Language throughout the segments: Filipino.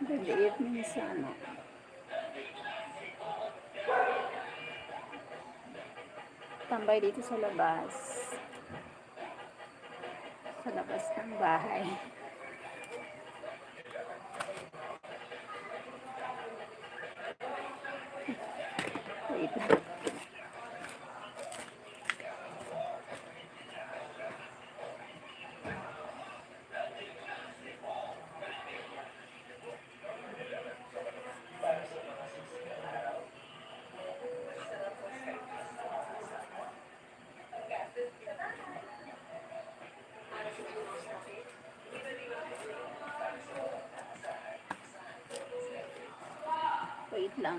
Good evening sana. Tambay dito sa labas. Sa labas ng bahay. Wait lang. Wait lang.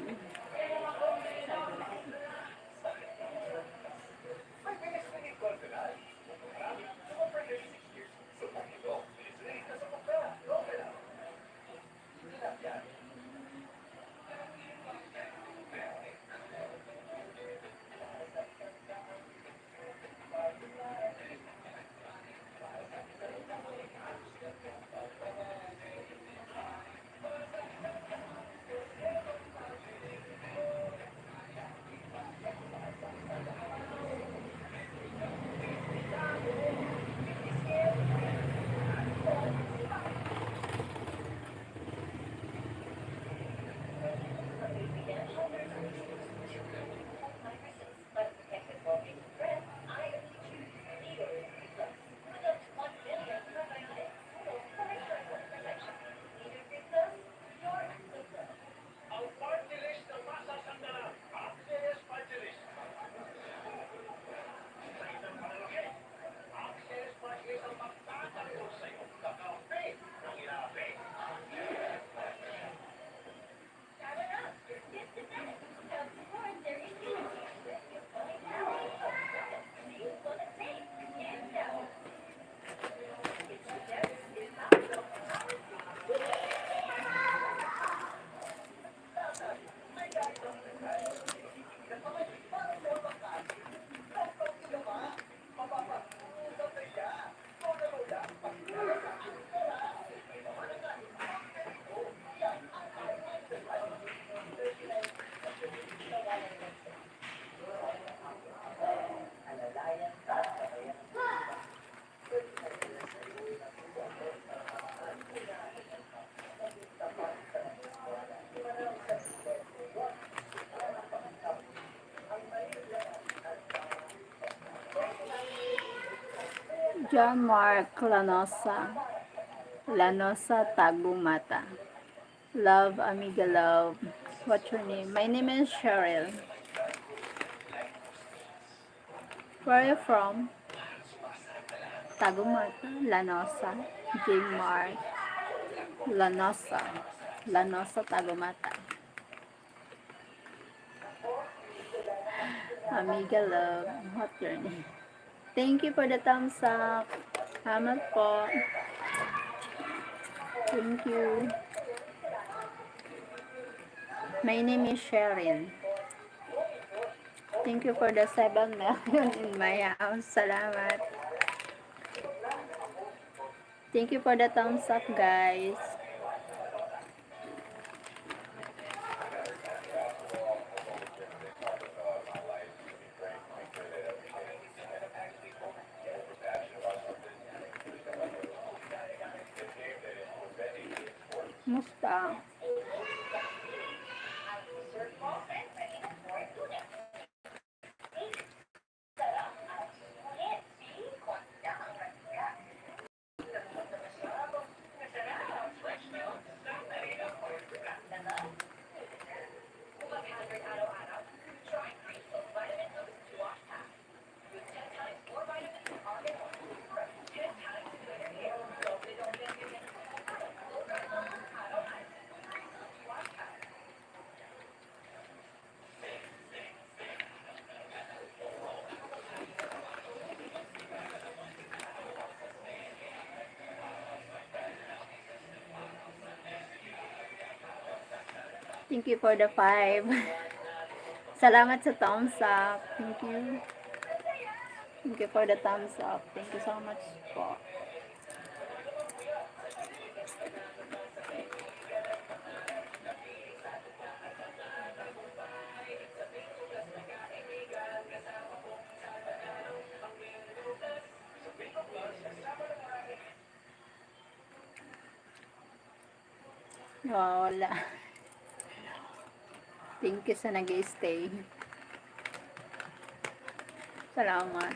John Mark Lanosa. Lanosa Tagumata. Love, amiga, love. What's your name? My name is Cheryl. Where are you from? Tagumata. Lanosa. J. Mark Lanosa. Lanosa Tagumata. Amiga, love. What's your name? Thank you for the thumbs up. Salamat po. Thank you. My name is Cheryl. Thank you for the 7 million in my house. Salamat. Thank you for the thumbs up, guys. Musta? Thank you for the 5. Salamat sa thumbs up. Thank you. Thank you for the thumbs up. Thank you so much po. Wala. Thank you sa nag-stay. Salamat.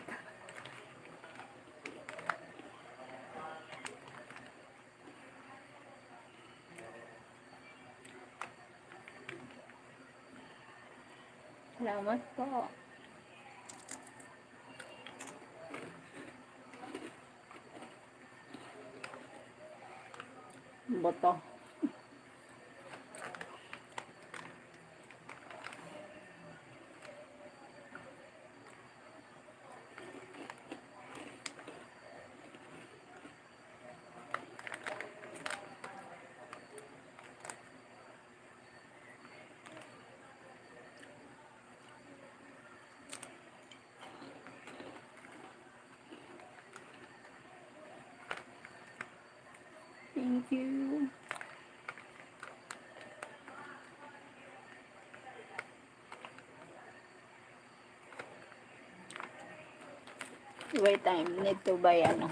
Salamat po. Boto. Thank you. Wait time. Need to buy ano.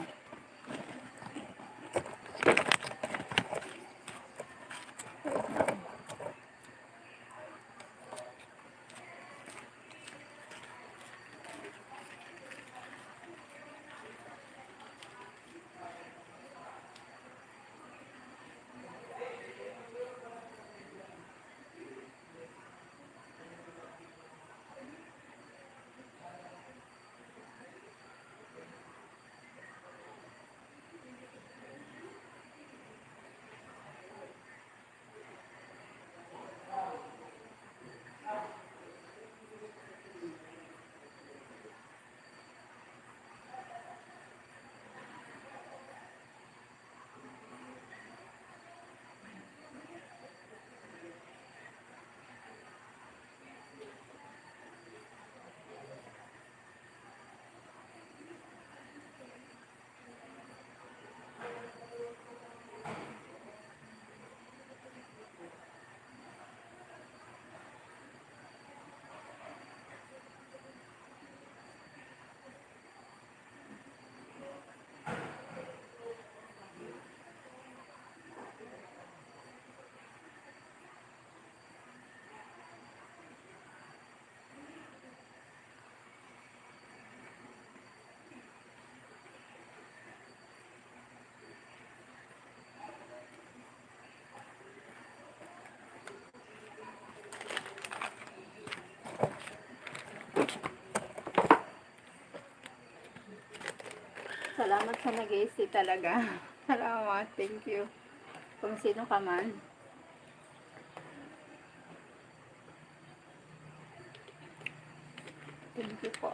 Salamat sa nag-stay talaga. Salamat. Thank you. Kung sino ka man. Thank you po.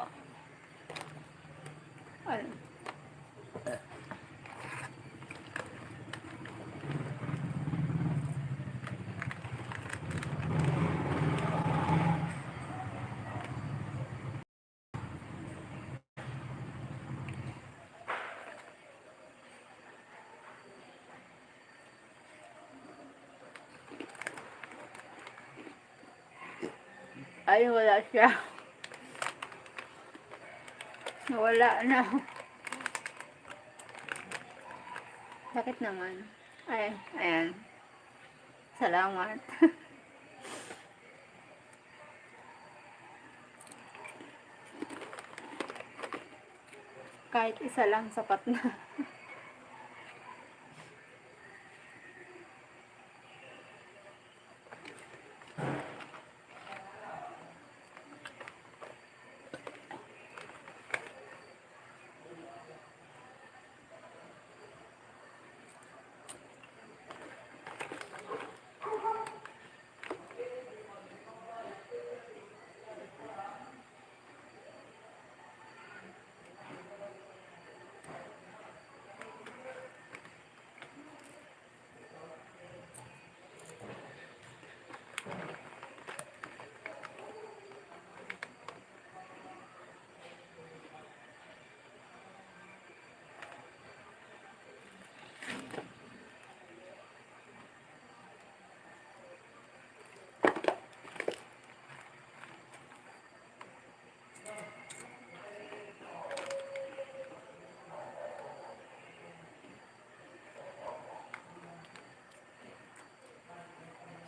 Ano? Ay, wala siya. Wala na. Bakit naman? Ay, ayan. Salamat. Kahit isa lang sapat na.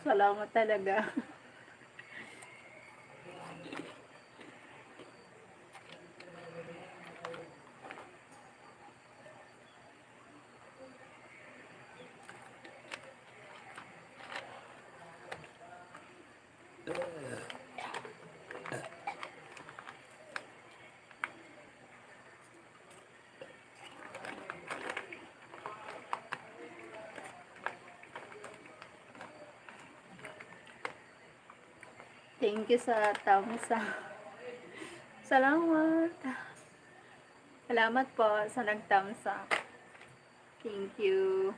Salamat talaga. Thank you sa thumbs up. Salamat. Salamat po sa nag-thumbs up. Thank you.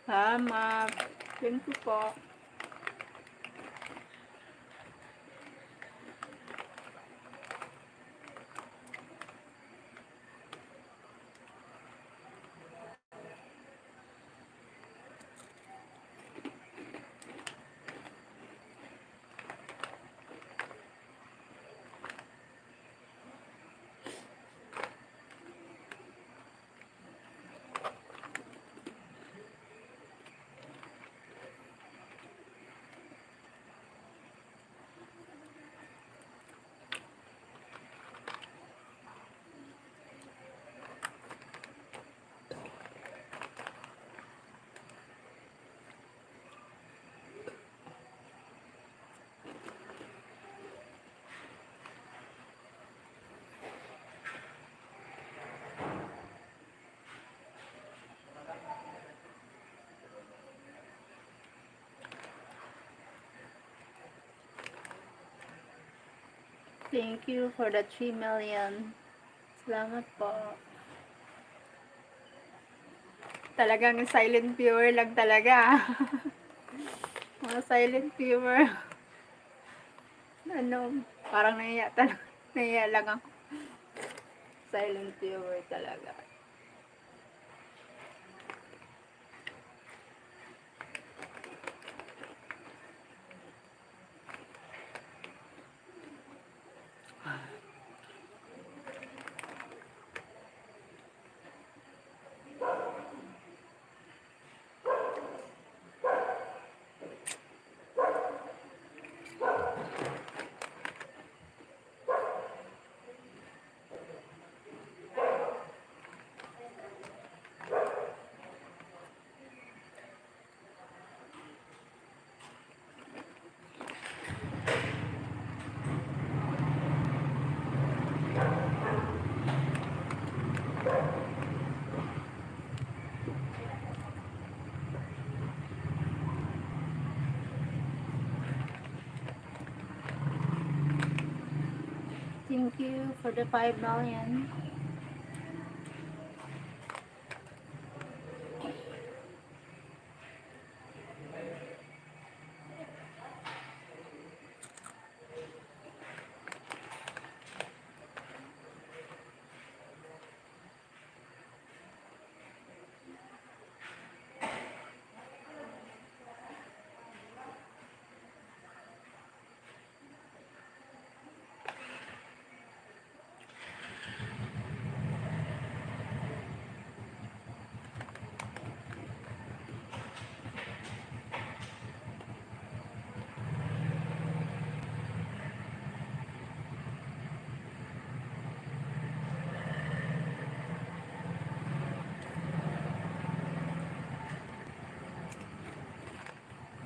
Salamat. Thank you po. Thank you for the 3 million. Salamat po. Talagang silent viewer lang talaga. Mga silent viewer. Ano, parang nahiya talaga. Nahiya lang ako. Silent viewer talaga. Thank you for the 5 million.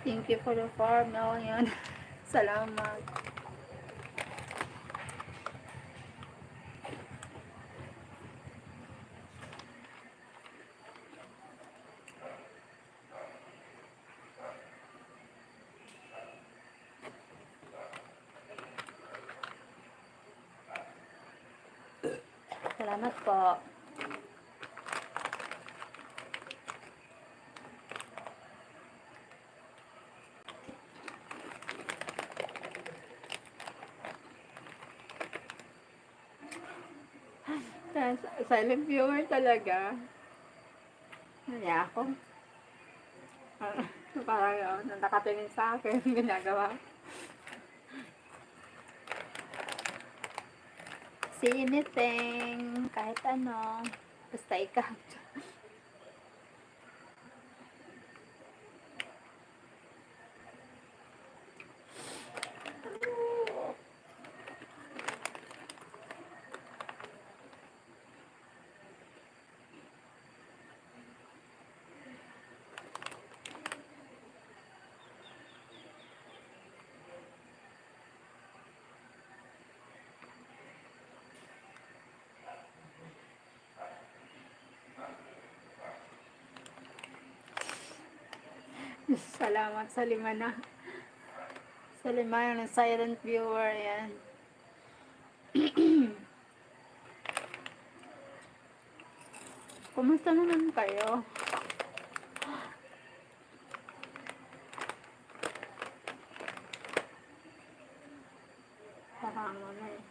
Thank you for the 4 million. Salamat. Salamat po. Silent viewer talaga. Naya ako. Parang nakatingin sa akin, ginagawa. See anything, kahit ano, basta ikaw. Salamat sa 5 na. Sa 5 yung silent viewer, yan. Kumusta naman kayo? Parang ano eh.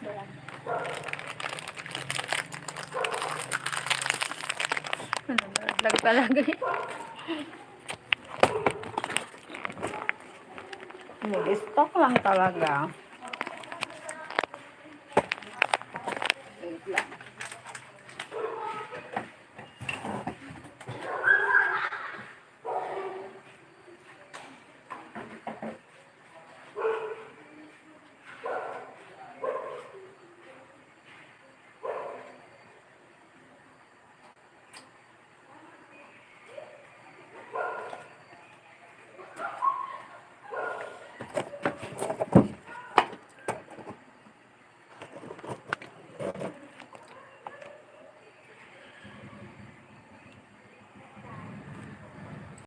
Ayan. Naglag talaga eh. Mag-stock lang talaga.